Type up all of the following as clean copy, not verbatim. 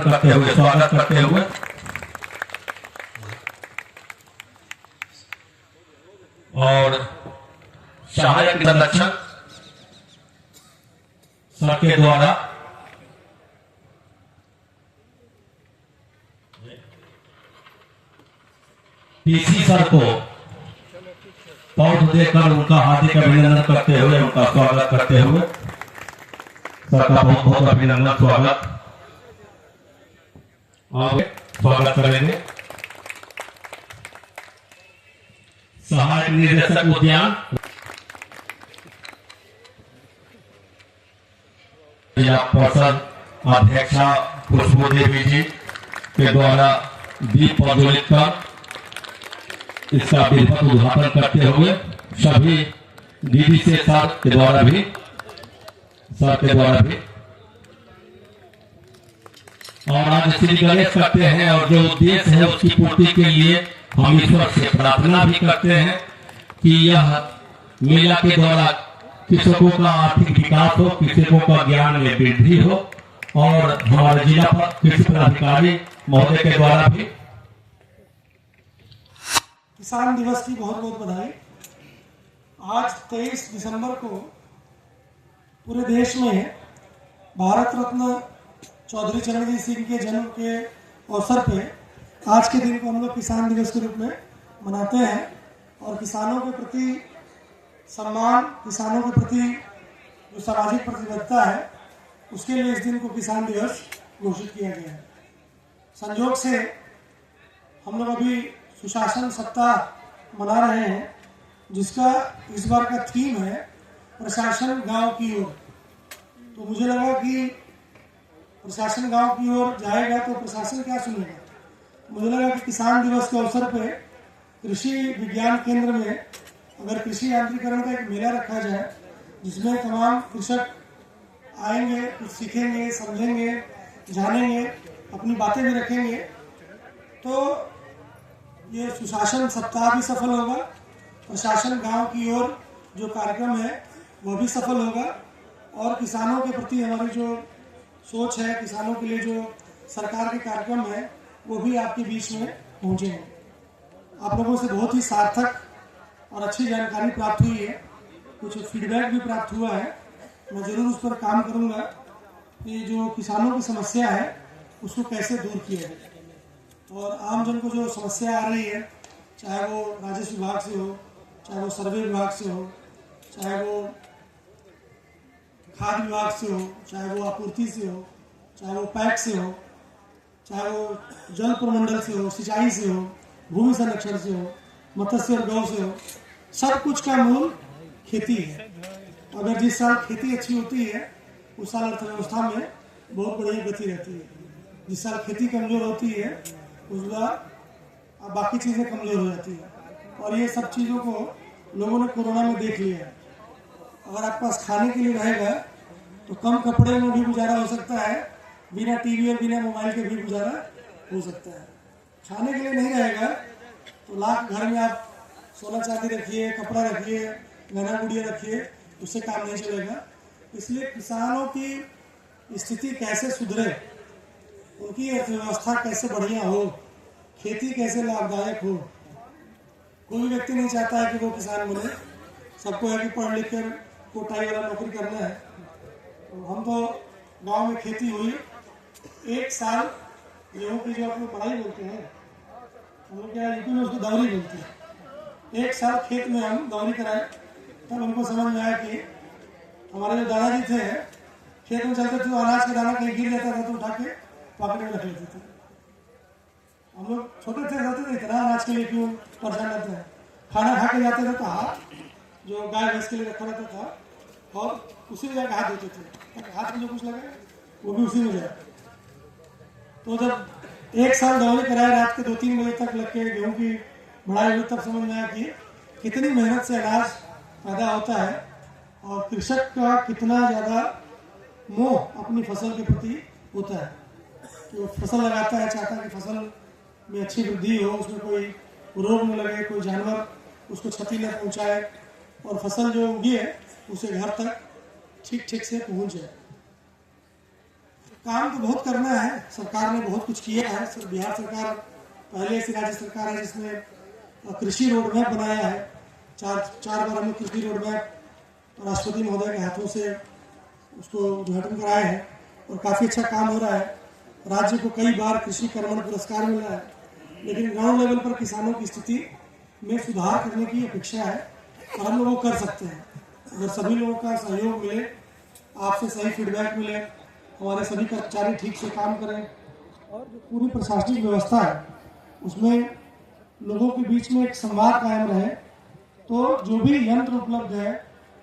करते हुए स्वागत करते हुए और सहायक संरक्षक सर के द्वारा पीसी सर को पौध देकर उनका हार्दिक अभिनंदन करते हुए उनका स्वागत करते हुए सर का बहुत बहुत अभिनंदन स्वागत स्वागत करेंगे। सहायक निदेशक उद्यान जिला परिषद अध्यक्षा खुशबू देवी जी के द्वारा दीप प्रज्वलित कर इसका विधिवत उद्घाटन करते हुए सभी दीदी से सर के द्वारा भी और आज श्री गणेश करते हैं और जो उद्देश्य है उसकी पूर्ति के लिए हम ईश्वर से प्रार्थना भी करते हैं कि यह मेला के द्वारा कृषकों का आर्थिक विकास हो, कृषकों का ज्ञान में वृद्धि हो और हमारे जिला कृषि पदाधिकारी महोदय के द्वारा भी किसान दिवस की बहुत बहुत बधाई। आज 23 दिसंबर को पूरे देश में भारत रत्न चौधरी चरणजीत सिंह के जन्म के अवसर पे आज के दिन को हम लोग किसान दिवस के रूप में मनाते हैं और किसानों के प्रति सम्मान, किसानों के प्रति जो सामाजिक प्रतिबद्धता है उसके लिए इस दिन को किसान दिवस घोषित किया गया है। संयोग से हम लोग अभी सुशासन सप्ताह मना रहे हैं जिसका इस बार का थीम है प्रशासन गांव की ओर। तो मुझे लगा कि प्रशासन गांव की ओर जाएगा तो प्रशासन क्या सुनेगा। मुझे लगा कि किसान दिवस के अवसर पे कृषि विज्ञान केंद्र में अगर कृषि यांत्रिकरण का एक मेला रखा जाए जिसमें तमाम कृषक आएंगे, कुछ सीखेंगे, समझेंगे, जानेंगे, अपनी बातें भी रखेंगे तो ये सुशासन सप्ताह भी सफल होगा, प्रशासन गांव की ओर जो कार्यक्रम है वह भी सफल होगा और किसानों के प्रति हमारी जो सोच है, किसानों के लिए जो सरकार के कार्यक्रम है वो भी आपके बीच में पहुंचेंगे। आप लोगों से बहुत ही सार्थक और अच्छी जानकारी प्राप्त हुई है, कुछ फीडबैक भी प्राप्त हुआ है। मैं ज़रूर उस पर काम करूंगा कि जो किसानों की समस्या है उसको कैसे दूर किया जाए और आमजन को जो समस्या आ रही है, चाहे वो राजस्व विभाग से हो, चाहे वो सर्वे विभाग से हो, चाहे वो खाद्य विभाग से हो, चाहे वो आपूर्ति से हो, चाहे वो पैक से हो, चाहे वो जल प्रमंडल से हो, सिंचाई से हो, भूमि संरक्षण से हो, मत्स्य और गौ से हो, सब कुछ का मूल खेती है। अगर जिस साल खेती अच्छी होती है उस साल अर्थव्यवस्था में बहुत बढ़िया गति रहती है। जिस साल खेती कमजोर होती है उस बार बाकी चीज़ें कमजोर हो जाती है और ये सब चीज़ों को लोगों ने कोरोना में देख लिया है। अगर आपके पास खाने के लिए रहेगा तो कम कपड़े में भी गुजारा हो सकता है, बिना टीवी और बिना मोबाइल के भी गुजारा हो सकता है। खाने के लिए नहीं रहेगा तो लाख घर में आप सोना चांदी रखिए, कपड़ा रखिए, गहना गुड़िया रखिए, उससे काम नहीं चलेगा। इसलिए किसानों की स्थिति कैसे सुधरे, उनकी अर्थव्यवस्था कैसे बढ़िया हो, खेती कैसे लाभदायक हो। कोई व्यक्ति नहीं चाहता है कि वो किसान बने, सबको है कि पढ़ लिख कर कोटाई वाला नौकरी करना है। तो हम तो गांव में खेती हुई, एक साल गेहूँ की जो अपनी पढ़ाई बोलते हैं, हम लोग क्या यूपी में उसको दौरी बोलते हैं। एक साल खेत में हम दौरी कराए तब हमको समझ में आया कि हमारे जो दादाजी थे खेत में चलते थे तो अनाज का दाना कहीं गिर जाता था तो उठा के पॉकेट में रख लेते थे। हम लोग छोटे थे, रहते थे, इतना अनाज के लिए क्यों परेशान रहते हैं। खाना खा के जाते थे तो हाथ जो गाय भैंस के लिए रखा रहता था और उसी में जाकर हाथ धोते थे, हाथ में जो कुछ लगे वो भी उसी में जाए। तो जब एक साल दौरी कराए रात के 2-3 बजे तक लग के गेहूँ की बढ़ाई हुई तब समझ में आया कि कितनी मेहनत से अनाज पैदा होता है और कृषक का कितना ज़्यादा मोह अपनी फसल के प्रति होता है कि वो फसल लगाता है, चाहता है कि फसल में अच्छी वृद्धि हो, उसमें कोई रोग न लगे, कोई जानवर उसको क्षति न पहुंचाए और फसल जो उगी है उसे घर तक ठीक से पहुंच जाए। काम तो बहुत करना है, सरकार ने बहुत कुछ किया है। सर बिहार सरकार पहले से राज्य सरकार है जिसने कृषि रोड मैप बनाया है। चार बार हमने कृषि रोड मैप राष्ट्रपति महोदय के हाथों से उसको उद्घाटन कराया है और काफ़ी अच्छा काम हो रहा है। राज्य को कई बार कृषि कर्मण पुरस्कार मिला है, लेकिन ग्राउंड लेवल पर किसानों की स्थिति में सुधार करने की अपेक्षा है और हम लोग वो कर सकते हैं अगर सभी लोगों का सहयोग मिले, आपसे सही फीडबैक मिले, हमारे सभी कर्मचारी ठीक से काम करें और जो पूरी प्रशासनिक व्यवस्था है उसमें लोगों के बीच में एक संवाद कायम रहे, तो जो भी यंत्र उपलब्ध है,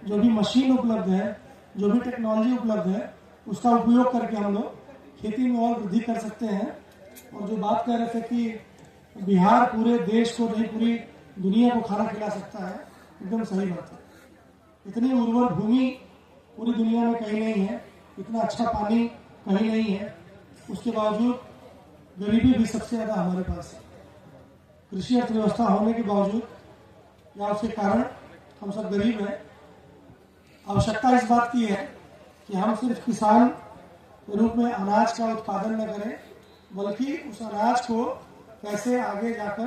जो भी मशीन उपलब्ध है, जो भी टेक्नोलॉजी उपलब्ध है, उसका उपयोग करके हम लोग खेती में और वृद्धि कर सकते हैं। और जो बात कह रहे थे कि बिहार पूरे देश को नहीं पूरी दुनिया को खाना खिला सकता है, एकदम सही बात है। इतनी उर्वर भूमि पूरी दुनिया में कहीं नहीं है, इतना अच्छा पानी कहीं नहीं है, उसके बावजूद गरीबी भी सबसे ज़्यादा हमारे पास है। कृषि अर्थव्यवस्था होने के बावजूद या उसके कारण हम सब गरीब हैं। आवश्यकता इस बात की है कि हम सिर्फ किसान के रूप में अनाज का उत्पादन न करें, बल्कि उस अनाज को कैसे आगे जाकर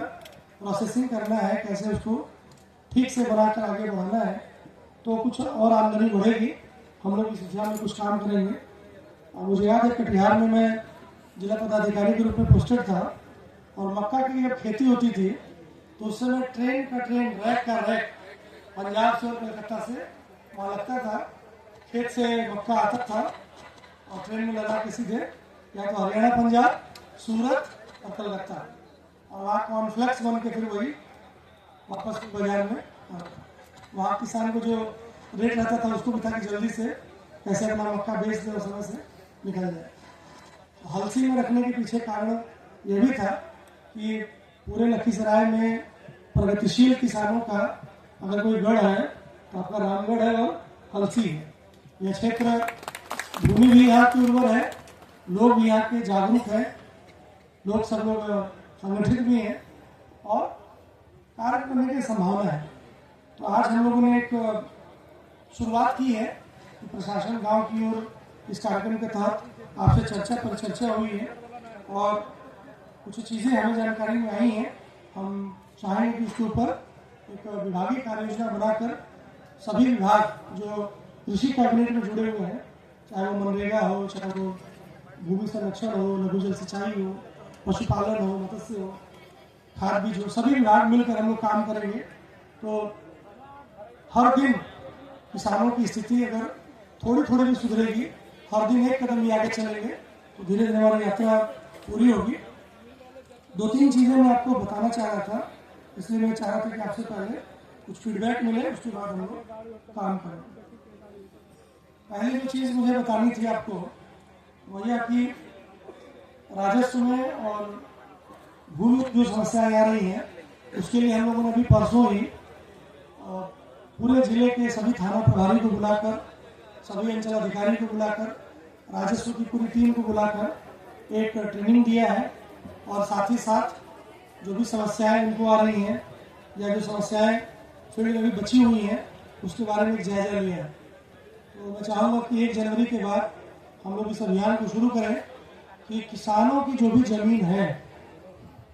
प्रोसेसिंग करना है, कैसे उसको ठीक से बनाकर आगे बढ़ाना है, तो कुछ और आमदनी बढ़ेगी। हम लोग इस दिशा में कुछ काम करेंगे। और मुझे याद है कटिहार में मैं जिला पदाधिकारी के रूप में पोस्टेड था और मक्का की जब खेती होती थी तो उस समय ट्रेन का ट्रेन, रैक का रैक पंजाब से और कलकत्ता से वहाँ लगता था। खेत से मक्का आता था और ट्रेन में लगा के सीधे या तो हरियाणा, पंजाब, सूरत और कलकत्ता, और वहाँ कॉर्नफ्लेक्स बन के फिर वही वापस बाजार में वहाँ किसान को जो रेट रहता था उसको भी था कि जल्दी से कैसे अपना मक्का बेच दे और समय से निकल जाए। हलसी में रखने के पीछे कारण यह भी था कि पूरे लखीसराय में प्रगतिशील किसानों का अगर कोई गढ़ है तो आपका रामगढ़ है और हलसी है। यह क्षेत्र भूमि भी यहाँ की उर्वर है, लोग भी यहाँ के जागरूक हैं, लोग सब लोग संगठित भी हैं और कार्य करने की संभावना है। तो आज हम लोगों ने एक शुरुआत की है कि प्रशासन गांव की ओर इस कार्यक्रम के तहत आपसे चर्चा हुई है और कुछ चीज़ें हमें जानकारी में आई हैं। हम चाहेंगे कि इसके ऊपर एक विभागीय कार्य योजना बनाकर सभी विभाग जो कृषि कैबिनेट में जुड़े हुए हैं, चाहे वो मनरेगा हो, चाहे वो भूमि संरक्षण हो, लघु जल सिंचाई हो, पशुपालन हो, मत्स्य हो, खाद बीज हो, सभी विभाग मिलकर हम लोग काम करेंगे। तो हर दिन किसानों की स्थिति अगर थोड़ी थोड़ी भी सुधरेगी, हर दिन एक कदम भी आगे चलेंगे, तो धीरे धीरे हमारी यात्रा पूरी होगी। 2-3 चीज़ें मैं आपको बताना चाह रहा था, इसलिए मैं चाह रहा था कि आपसे पहले कुछ फीडबैक मिले, उसके बाद हम लोग काम करें। पहली जो चीज़ मुझे बतानी थी आपको वो यह कि राजस्व में और भूमि जो समस्याएं आ रही हैं उसके लिए हम लोगों ने अभी परसों ही पूरे जिले के सभी थाना प्रभारी को बुलाकर, सभी अंचल अधिकारी को बुलाकर, राजस्व की पूरी टीम को बुलाकर एक ट्रेनिंग दिया है और साथ ही साथ जो भी समस्याएं उनको आ रही हैं या जो समस्याएं फील्ड में भी बची हुई हैं उसके बारे में जायजा लिया है। तो मैं चाहूँगा कि 1 जनवरी के बाद हम लोग इस अभियान को शुरू करें कि किसानों की जो भी जमीन है,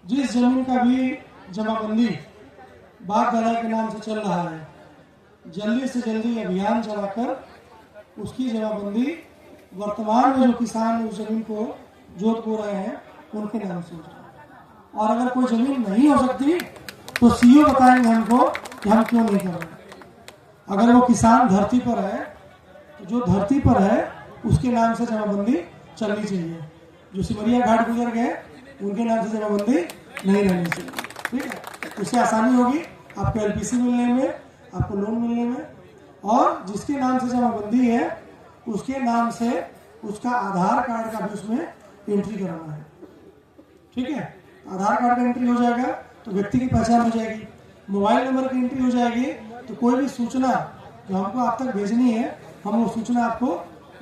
जिस जमीन का भी जमाबंदी बाप दादा के नाम से चल रहा है, जल्दी से जल्दी अभियान चलाकर उसकी जमाबंदी वर्तमान में जो किसान उस जमीन को जोत बो रहे हैं उनके नाम से हो जाए। और अगर कोई जमीन नहीं हो सकती तो सीओ बताएंगे हमको कि हम क्यों नहीं कर रहे। अगर वो किसान धरती पर है तो जो धरती पर है उसके नाम से जमाबंदी चलनी चाहिए। जो सिमरिया घाट गुजर गए उनके नाम से जमाबंदी नहीं रहनी चाहिए, ठीक है। उससे आसानी होगी आपको एलपीसी मिलने में, आपको लोन मिलने में, और जिसके नाम से जमाबंदी है उसके नाम से उसका आधार कार्ड का भी उसमें एंट्री कराना है, ठीक है। आधार कार्ड का एंट्री हो जाएगा तो व्यक्ति की पहचान हो जाएगी, मोबाइल नंबर की एंट्री हो जाएगी, तो कोई भी सूचना जो हमको आप तक भेजनी है हम वो सूचना आपको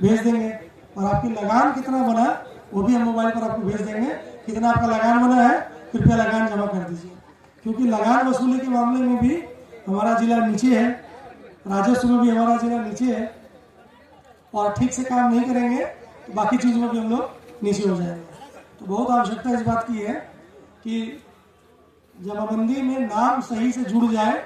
भेज देंगे। और आपकी लगान कितना बना वो भी हम मोबाइल पर आपको भेज देंगे। कितना आपका लगान बना है, कृपया लगान जमा कर दीजिए, क्योंकि लगान वसूली के मामले में भी हमारा जिला नीचे है, राजस्व में भी हमारा जिला नीचे है, और ठीक से काम नहीं करेंगे तो बाकी चीज़ों में भी हम लोग नीचे हो जाएंगे। तो बहुत आवश्यकता इस बात की है कि जमाबंदी में नाम सही से जुड़ जाए,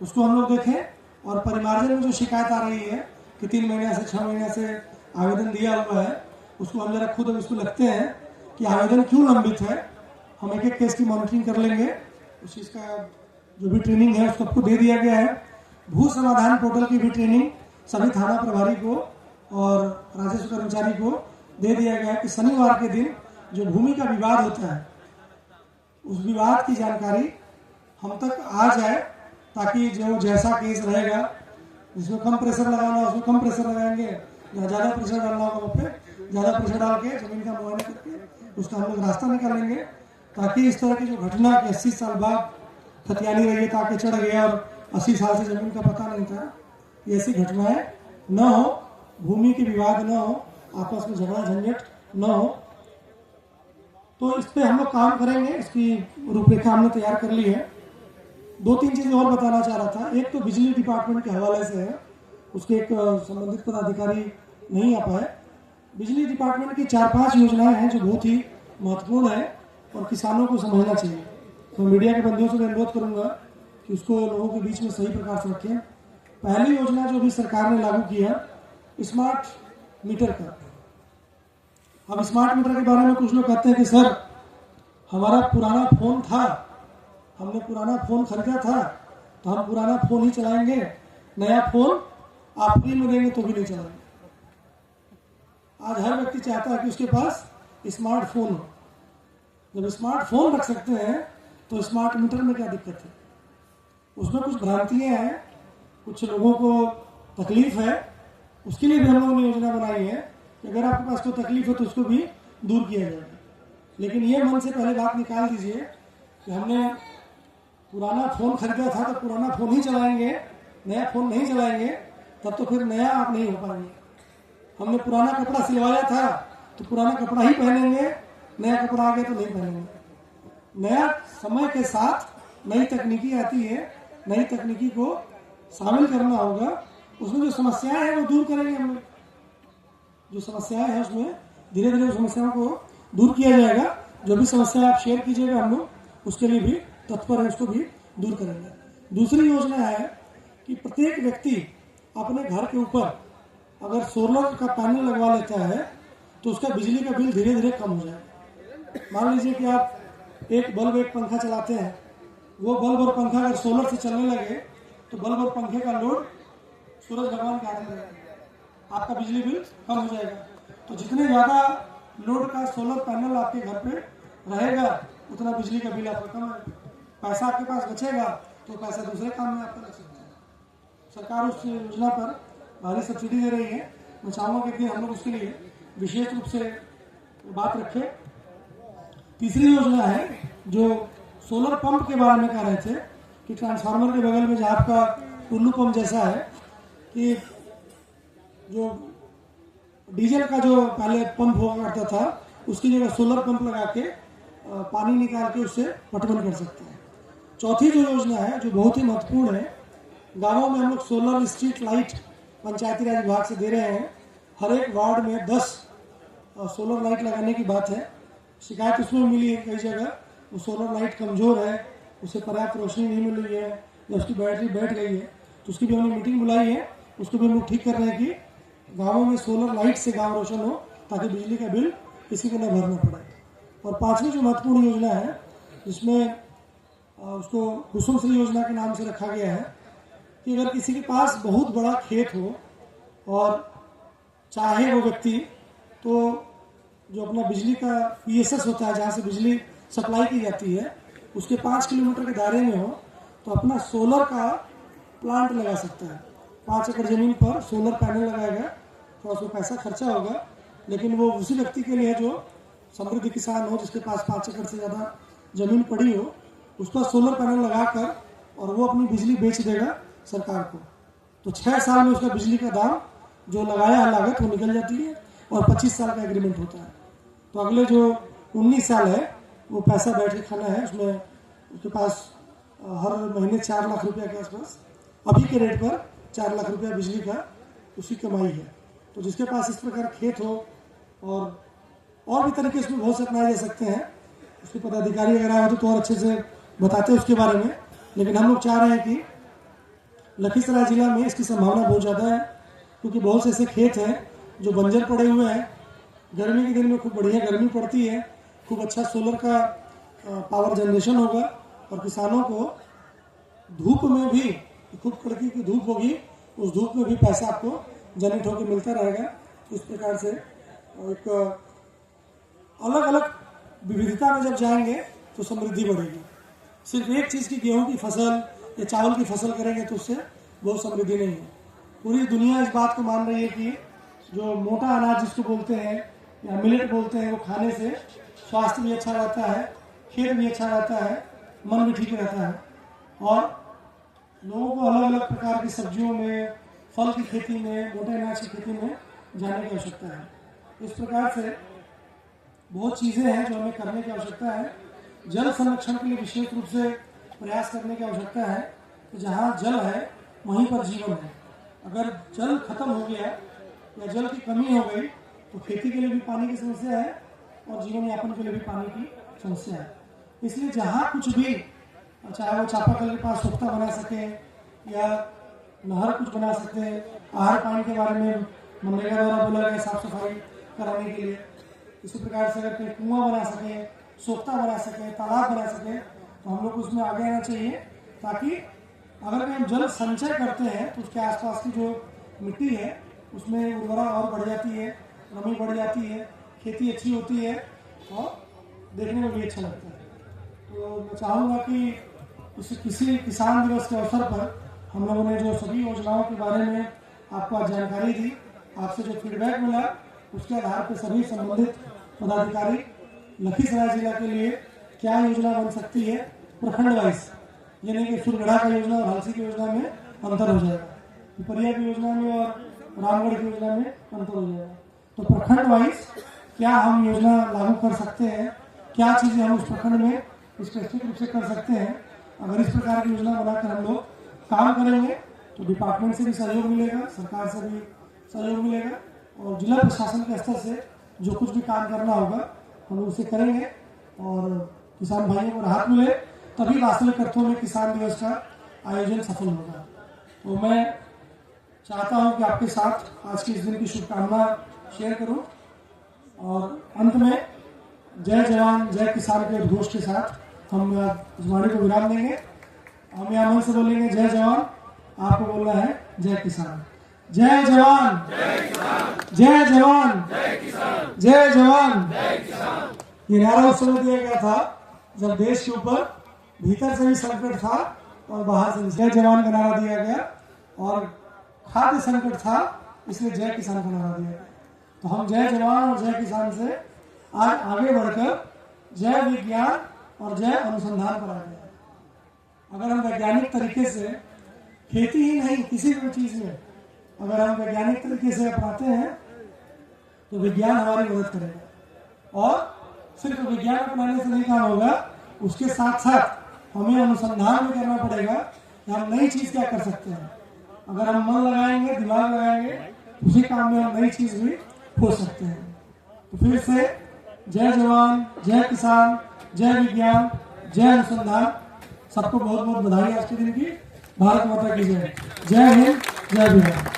उसको हम लोग देखें, और परिमार्जन में जो शिकायत आ रही है कि 3 महीने से 6 महीने से आवेदन दिया हुआ है, उसको हम जरा खुद इसको लगते हैं कि आवेदन क्यों लंबित है। हम एक एक केस की मॉनिटरिंग कर लेंगे। उस चीज़ का जो भी ट्रेनिंग है उसको दे दिया गया है। भू समाधान पोर्टल की भी ट्रेनिंग सभी थाना प्रभारी को और राजस्व कर्मचारी को दे दिया गया है कि शनिवार के दिन जो भूमि का विवाद होता है उस विवाद की जानकारी हम तक आ जाए, ताकि जो जैसा केस रहेगा, जिसमें कम प्रेशर लगाना है उसमें कम प्रेशर लगाएंगे, या ज़्यादा प्रेशर डालना होगा उस पर ज़्यादा प्रेशर डाल के जमीन का मुआयना करके उसका हम लोग रास्ता निकालेंगे, ताकि इस तरह की जो घटना के 80 साल बाद खतियानी रही ताकि चढ़ गया और 80 साल से जमीन का पता नहीं था, ऐसी घटनाएं न हो, भूमि के विवाद न हो, आपस में झगड़ा झंझट न हो। तो इस पे हम लोग काम करेंगे। इसकी रूपरेखा हमने तैयार कर ली है। 2-3 चीजें और बताना चाह रहा था। एक तो बिजली डिपार्टमेंट के हवाले से है, उसके एक संबंधित पदाधिकारी नहीं आ पाए। बिजली डिपार्टमेंट की 4-5 योजनाएं हैं जो बहुत ही महत्वपूर्ण है और किसानों को समझना चाहिए। तो मीडिया के बंधुओं से मैं अनुरोध करूंगा कि उसको लोगों के बीच में सही प्रकार से रखें। पहली योजना जो भी सरकार ने लागू किया, स्मार्ट मीटर का। अब स्मार्ट मीटर के बारे में कुछ लोग कहते हैं कि सर हमारा पुराना फोन था, हमने पुराना फोन खरीदा था तो हम पुराना फोन ही चलाएंगे, नया फोन आप फ्री में देंगे तो भी नहीं चलाएंगे। आज हर व्यक्ति चाहता है कि उसके पास स्मार्टफोन हो। जब स्मार्टफोन रख सकते हैं तो स्मार्ट मीटर में क्या दिक्कत है? उसमें कुछ भ्रांतियां हैं, कुछ लोगों को तकलीफ है, उसके लिए भी हम लोगों ने योजना बनाई है कि अगर आपके पास कोई तकलीफ है तो उसको भी दूर किया जाएगा। लेकिन ये मन से पहले बात निकाल दीजिए कि हमने पुराना फोन खरीदा था तो पुराना फोन ही चलाएंगे, नया फोन नहीं चलाएंगे, तब तो फिर नया आप नहीं हो पाएंगे। हमने पुराना कपड़ा सिलवाया था तो पुराना कपड़ा ही पहनेंगे, नया कपड़ा आ गया तो नहीं पहनेंगे। नया समय के साथ नई तकनीकी आती है, नई तकनीकी को शामिल करना होगा। उसमें जो समस्याएं हैं वो दूर करेंगे हम लोग। जो समस्याएं हैं उसमें धीरे धीरे उस समस्याओं को दूर किया जाएगा। जो भी समस्या आप शेयर कीजिएगा हम लोग उसके लिए भी तत्पर है, उसको भी दूर करेंगे। दूसरी योजना है कि प्रत्येक व्यक्ति अपने घर के ऊपर अगर सोलर का पैनल लगवा लेता है तो उसका बिजली का बिल धीरे धीरे कम हो जाएगा। मान लीजिए कि आप एक बल्ब एक पंखा चलाते हैं, वो बल्ब और पंखा अगर सोलर से चलने लगे तो बल्ब और पंखे का लोड सूरज भगवान के हाथ में रहेगा, आपका बिजली बिल कम हो जाएगा। तो जितने ज़्यादा लोड का सोलर पैनल आपके घर पे रहेगा उतना बिजली का बिल आपका कम है। पैसा आपके पास बचेगा तो पैसा दूसरे काम में आपका लग सकता है। सरकार उस योजना पर भारी सब्सिडी दे रही है। मैं चाहूँगा कि हम लोग उसके लिए विशेष रूप से बात रखें। तीसरी योजना है जो सोलर पंप के बारे में कह रहे थे कि ट्रांसफार्मर के बगल में जहाँ आपका टुल्लू पंप जैसा है कि जो डीजल का जो पहले पंप हुआ करता था उसकी जगह सोलर पंप लगा के पानी निकाल के उससे पटवन कर सकते हैं। चौथी जो योजना है जो बहुत ही महत्वपूर्ण है, गांवों में हम लोग सोलर स्ट्रीट लाइट पंचायती राज विभाग से दे रहे हैं। हर एक वार्ड में 10 सोलर लाइट लगाने की बात है। शिकायत उसमें मिली है कई जगह वो सोलर लाइट कमज़ोर है, उसे पर्याप्त रोशनी नहीं मिल रही है या उसकी बैटरी बैठ गई है, तो उसकी भी हमने मीटिंग बुलाई है। उसको भी हम लोग ठीक कर रहे हैं कि गाँवों में सोलर लाइट से गाँव रोशन हो ताकि बिजली का बिल किसी को न भरना पड़े। और पांचवी जो महत्वपूर्ण योजना है जिसमें उसको कुसुम श्री योजना के नाम से रखा गया है कि अगर किसी के पास बहुत बड़ा खेत हो और चाहे वो व्यक्ति तो जो अपना बिजली का PSS होता है जहाँ से बिजली सप्लाई की जाती है उसके 5 किलोमीटर के दायरे में हो तो अपना सोलर का प्लांट लगा सकता है। 5 एकड़ जमीन पर सोलर पैनल लगाएगा, थोड़ा उसमें पैसा खर्चा होगा, लेकिन वो उसी व्यक्ति के लिए जो समृद्ध किसान हो जिसके पास 5 एकड़ से ज़्यादा जमीन पड़ी हो, उस पर सोलर पैनल लगाकर और वो अपनी बिजली बेच देगा सरकार को। तो 6 साल में उसका बिजली का दाम जो लगाया है लागत वो निकल जाती है और 25 साल का एग्रीमेंट होता है। तो अगले जो 19 साल है वो पैसा बैठ के खाना है। उसमें उसके पास हर महीने 4 लाख रुपया के आसपास अभी के रेट पर 4 लाख रुपया बिजली का उसकी कमाई है। तो जिसके पास इस प्रकार खेत हो और भी तरीके इसमें बहुत से अपनाए जा सकते हैं। उसके पदाधिकारी अगर आए होते तो और अच्छे से बताते उसके बारे में, लेकिन हम लोग चाह रहे हैं कि लखीसराय जिला में इसकी संभावना बहुत ज़्यादा है, क्योंकि बहुत से ऐसे खेत हैं जो बंजर पड़े हुए हैं। गर्मी के दिन में खूब बढ़िया गर्मी पड़ती है, खूब अच्छा सोलर का पावर जनरेशन होगा और किसानों को धूप में भी, खूब कड़की की धूप होगी, उस धूप में भी पैसा आपको जनरेट होकर मिलता रहेगा। इस प्रकार से एक अलग अलग विविधता में जब जाएंगे तो समृद्धि बढ़ेगी। सिर्फ एक चीज़ की गेहूं की फसल या चावल की फसल करेंगे तो उससे बहुत समृद्धि नहीं है। पूरी दुनिया इस बात को मान रही है कि जो मोटा अनाज जिसको बोलते हैं या मिलेट बोलते हैं, वो खाने से स्वास्थ्य भी अच्छा रहता है, खेत भी अच्छा रहता है, मन भी ठीक रहता है। और लोगों को अलग अलग प्रकार की सब्जियों में, फल की खेती में, मोटे अनाज की खेती में जाने की आवश्यकता है। इस प्रकार से बहुत चीज़ें हैं जो हमें करने की आवश्यकता है। जल संरक्षण के लिए विशेष रूप से प्रयास करने की आवश्यकता है कि जहाँ जल है वहीं पर जीवन है। अगर जल खत्म हो गया या जल की कमी हो गई तो खेती के लिए भी पानी की समस्या है और जीवन यापन के लिए भी पानी की समस्या है। इसलिए जहाँ कुछ भी, चाहे वो चापाकल के पास सोख्ता बना सके या नहर कुछ बना सकते, आहार पानी के बारे में मनरेगा द्वारा बोला गया साफ सफाई कराने के लिए, इसी प्रकार से अगर कोई कुआं बना सके, सोख्ता बना सके, तालाब बना सके तो हम लोग उसमें आगे आना चाहिए, ताकि अगर हम जल संचय करते हैं तो उसके आसपास की जो मिट्टी है उसमें उर्वरता और बढ़ जाती है, नमी बढ़ जाती है, खेती अच्छी होती है और देखने में भी अच्छा लगता है। तो मैं चाहूँगा कि किसी किसान दिवस के अवसर पर हम लोगों ने जो सभी योजनाओं के बारे में आपको आज जानकारी दी, आपसे जो फीडबैक मिला, उसके आधार पर सभी संबंधित पदाधिकारी लखीसराय जिला के लिए क्या योजना बन सकती है प्रखंड वाइज, यानी कि सुरगढ़ा का योजना और हलसी की योजना में अंतर हो जाएगा, पिपरिया की योजना में और रामगढ़ की योजना में अंतर हो जाएगा। तो प्रखंड वाइज क्या हम योजना लागू कर सकते हैं, क्या चीज़ें हम उस प्रखंड में स्पेसिफिक रूप से कर सकते हैं। अगर इस प्रकार की योजना बनाकर हम लोग काम करेंगे तो डिपार्टमेंट से भी सहयोग मिलेगा, सरकार से भी सहयोग मिलेगा और जिला प्रशासन के स्तर से जो कुछ भी काम करना होगा हम उसे करेंगे और किसान भाइयों को राहत मिले, तभी वास्तविक अर्थों में किसान दिवस का आयोजन सफल होगा। तो मैं चाहता हूं कि आपके साथ आज के इस दिन की शुभकामना शेयर करूं और अंत में जय जवान जय किसान के उद्घोष के साथ हम इस वाणी को विराम देंगे। हम यहाँ मन से बोलेंगे जय जवान, आपको बोलना है जय किसान। जय जवान जय जवान जय जवान। ये नारा उस समय दिया गया था जब देश के ऊपर भीतर से भी संकट था और बाहर से भी। जय जवान का नारा दिया गया और खाद्य संकट था, इसलिए जय किसान का नारा दिया गया। तो हम जय जवान और जय किसान से आज आगे बढ़कर जय विज्ञान और जय अनुसंधान पर आ गए। अगर हम वैज्ञानिक तरीके से खेती ही नहीं, किसी भी चीज में अगर हम वैज्ञानिक तरीके से अपनाते हैं तो विज्ञान हमारी मदद करेगा। और सिर्फ विज्ञान अपनाने से नहीं काम होगा, उसके साथ साथ हमें अनुसंधान भी करना पड़ेगा कि हम नई चीज क्या कर सकते हैं। अगर हम मन लगाएंगे, दिमाग लगाएंगे, उसी काम में हम नई चीज भी खोज सकते हैं। तो फिर से जय जवान जय किसान जय विज्ञान जय अनुसंधान। सबको बहुत बहुत बधाई आज के दिन की। भारत माता की जय। जय हिंद जय बिहार।